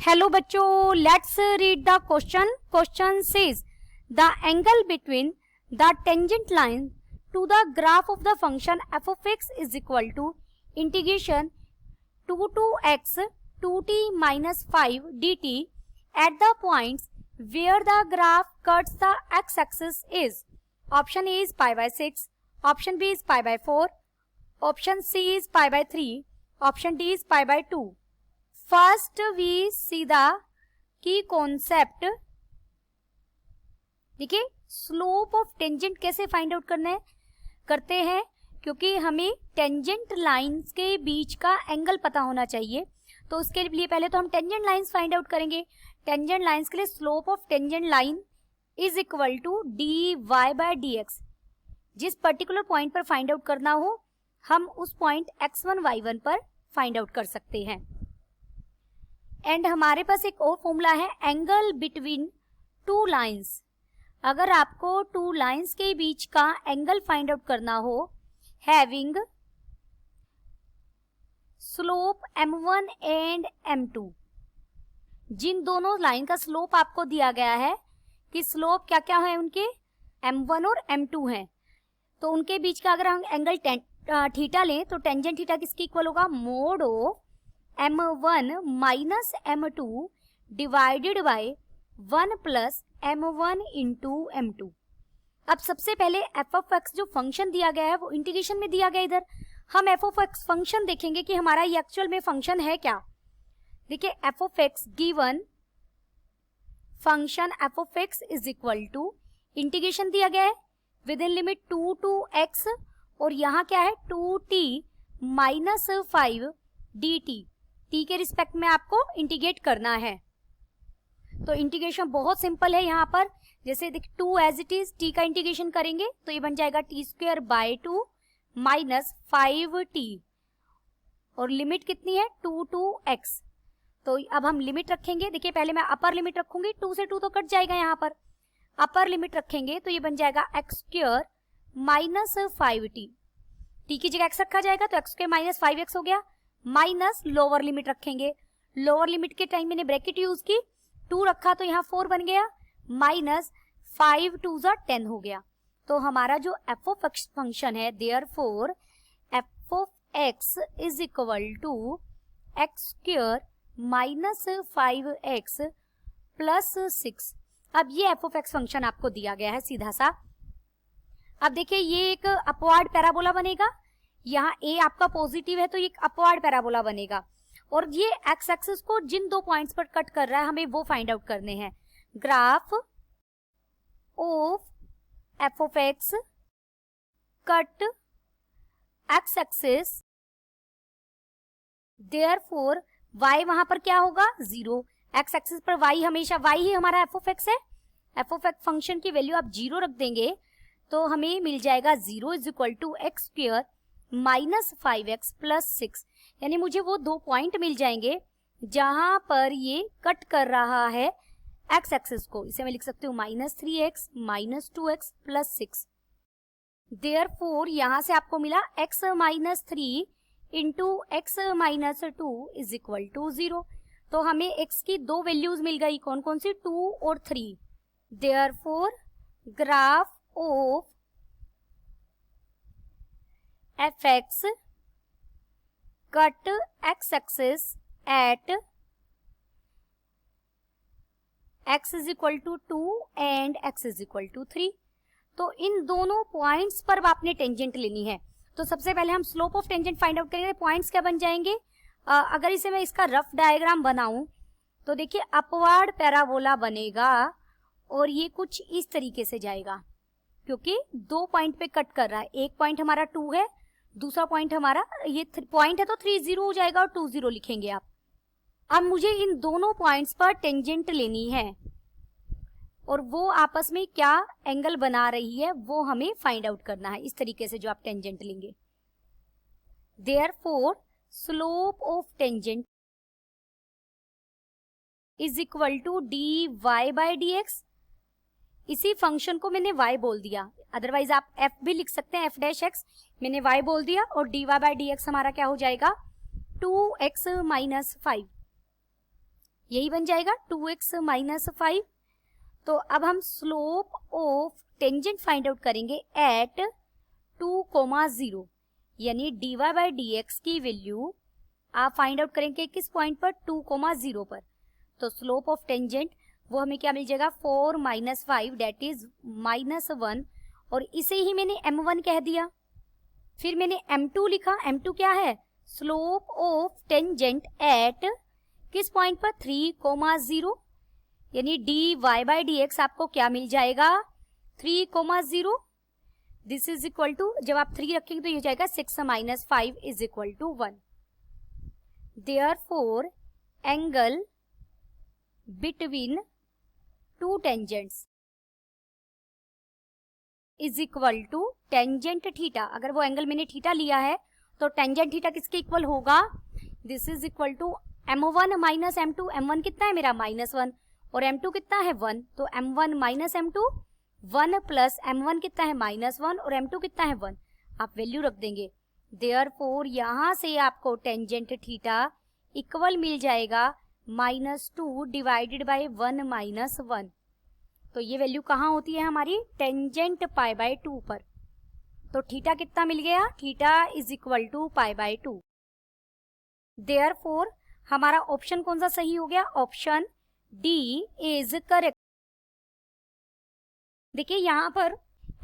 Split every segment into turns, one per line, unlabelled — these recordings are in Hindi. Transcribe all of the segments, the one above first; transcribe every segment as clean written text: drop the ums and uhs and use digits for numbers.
हेलो बच्चों, let's read the question. Question says the angle between the tangent line to the graph of the function f of x is equal to integration 2 to x 2t minus 5 dt at the points where the graph cuts the x-axis is. Option A is pi by 6, option B is pi by 4, option C is pi by 3, option D is pi by 2. First we see the key concept. देखिए, स्लोप ऑफ टेंजेंट कैसे फाइंड आउट करते हैं, क्योंकि हमें टेंजेंट लाइंस के बीच का एंगल पता होना चाहिए. तो उसके लिए पहले तो हम टेंजेंट लाइंस फाइंड आउट करेंगे. टेंजेंट लाइंस के लिए slope of tangent line is equal to d y by d x. जिस पर्टिकुलर पॉइंट पर फाइंड आउट करना हो, हम उस पॉइंट x1 y1 पर फाइंड आउट कर सकते हैं. एंड हमारे पास एक और फॉर्मूला है, एंगल बिटवीन टू लाइंस. अगर आपको टू लाइंस के बीच का एंगल फाइंड आउट करना हो, having slope m1 and m2, जिन दोनों लाइन का स्लोप आपको दिया गया है कि स्लोप क्या क्या है उनके, m1 और m2 हैं, तो उनके बीच का अगर हम एंगल थीटा लें तो टेंजेंट थीटा किसके इक्वल होगा, mode of m1 minus m2 divided by 1 plus m1 into m2. अब सबसे पहले f ऑफ x जो फंक्शन दिया गया है वो इंटीग्रेशन में दिया गया. इधर हम f ऑफ x फंक्शन देखेंगे कि हमारा ये एक्चुअल में फंक्शन है क्या. देखिए, f of x given function f of x is equal to integration दिया गया है within limit 2 to x, और यहाँ क्या है 2t माइनस 5 dt. t के रिस्पेक्ट में आपको इंटीग्रेट करना है. तो इंटीग्रेशन बहुत सिंपल है. यहाँ पर जैसे देख 2 एज इट इज t का इंटीग्रेशन करेंगे तो ये बन जाएगा t square by 2 minus 5t, और लिमिट कितनी है 2 to x. तो अब हम लिमिट रखेंगे. देखिए, पहले मैं अपर लिमिट रखूंगी, 2 से 2 तो कट जाएगा. यहाँ पर अपर लिमिट रखेंगे तो ये बन जाएगा x square minus 5t. t की जगह x रखा जाएगा तो x स्क्वायर माइनस 5x हो गया, माइनस लोअर लिमिट रखेंगे. लोअर लिमिट के टाइम मैंने ब्रैकेट यूज की, 2 रखा तो यहाँ 4 बन गया, माइनस 5 2 10 हो गया. तो हमारा जो f ऑफ x फंक्शन है, therefore f of x is equal to x square minus 5x plus 6. अब ये f ऑफ x फंक्शन आपको दिया गया है सीधा सा. अब देखिए, ये एक अपवार्ड पैराबोला बनेगा. यहाँ a आपका पॉजिटिव है तो ये अपवार्ड पैराबोला बनेगा, और ये x एक्सिस को जिन दो पॉइंट्स पर कट कर रहा है हमें वो फाइंड आउट करने हैं. Graph of f of x cut x axis, therefore y वहां पर क्या होगा 0. x एक्सिस पर y हमेशा y ही हमारा f ऑफ x है. f ऑफ x फंक्शन की वैल्यू आप 0 रख देंगे तो हमें मिल जाएगा 0 is equal to x square minus 5x plus 6. यानी मुझे वो दो पॉइंट मिल जाएंगे जहां पर ये कट कर रहा है x एक्सिस को. इसे मैं लिख सकती हूँ minus 3x minus 2x plus 6. Therefore यहां से आपको मिला x minus 3 into x minus 2 is equal to 0. तो हमें x की दो वैल्यूज मिल गई. कौन कौन सी, 2 और 3. Therefore graph of fx cut x axis at x is equal to 2 and x is equal to 3. तो इन दोनों पॉइंट्स पर आपने टेंजेंट लेनी है. तो सबसे पहले हम slope of tangent find out करेंगे. पॉइंट्स क्या बन जाएंगे, अगर इसे मैं इसका रफ डायग्राम बनाऊं तो देखिए अपवार्ड पैराबोला बनेगा और ये कुछ इस तरीके से जाएगा, क्योंकि दो पॉइंट पे कट कर रहा है. एक पॉइंट हमारा 2 है, दूसरा पॉइंट हमारा ये पॉइंट है तो 3 0 हो जाएगा और 2 0 लिखेंगे आप. अब मुझे इन दोनों पॉइंट्स पर टेंजेंट लेनी है और वो आपस में क्या एंगल बना रही है वो हमें फाइंड आउट करना है. इस तरीके से जो आप टेंजेंट लेंगे, therefore slope of tangent is equal to d y by d x. इसी फंक्शन को मैंने y बोल दिया, अदरवाइज आप f भी लिख सकते हैं, f डैश x. मैंने y बोल दिया और dy बाय dx हमारा क्या हो जाएगा 2x माइनस 5. यही बन जाएगा 2x माइनस 5। तो अब हम slope of tangent find out करेंगे एट 2,0, यानी dy बाई dx की वैल्यू आप फाइंड आउट करेंगे किस पॉइंट पर, 2,0 पर। तो स्लोप ऑफ टेंजेंट वो हमें क्या मिल जाएगा, 4 माइनस 5 डेट इज -1, और इसे ही मैंने m1 कह दिया। फिर मैंने m2 लिखा, m2 क्या है, स्लोप ऑफ टेंजेंट एट किस पॉइंट पर, 3,0, यानी dy बाई dx आपको क्या मिल जाएगा, 3,0। दिस इज इक्वल टू, जब आप 3 रखेंगे तो ये हो जाएगा 6 minus 5 is equal to 1। Therefore, angle between two tangents is equal to tangent थीटा। अगर वो एंगल मैंने थीटा लिया है तो टेंजेंट थीटा किसके इक्वल होगा, this is equal to m1 minus m2। m1 कितना है मेरा, -1, और m2 कितना है, 1। तो m1 minus m2, 1 plus m1 कितना है, -1, और m2 कितना है, 1। आप वैल्यू रख देंगे। देयरफॉर यहाँ से आपको टेंजेंट थीटा इक्वल मिल जाएगा -2 डिवाइडेड बाय 1 माइनस 1। तो ये वैल्यू कहाँ होती है हमारी, टेंजेंट पाई बाय 2 पर। तो थीटा कितना मिल गया, theta is equal to pi by 2। Therefore हमारा ऑप्शन कौन सा सही हो गया, ऑप्शन डी इज करेक्ट। देखिए यहाँ पर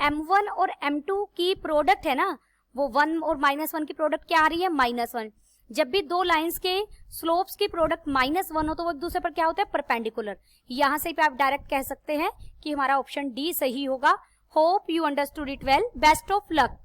m1 और m2 की प्रोडक्ट है ना, वो 1 और -1 की प्रोडक्ट क्या आ रही है, -1। जब भी दो लाइंस के स्लोप्स की प्रोडक्ट -1 हो तो वो एक दूसरे पर क्या होता है, परपेंडिकुलर। यहाँ से भी आप डायरेक्ट कह सकते हैं कि हमारा ऑप्शन डी सही होगा। Hope you understood it well, best of luck.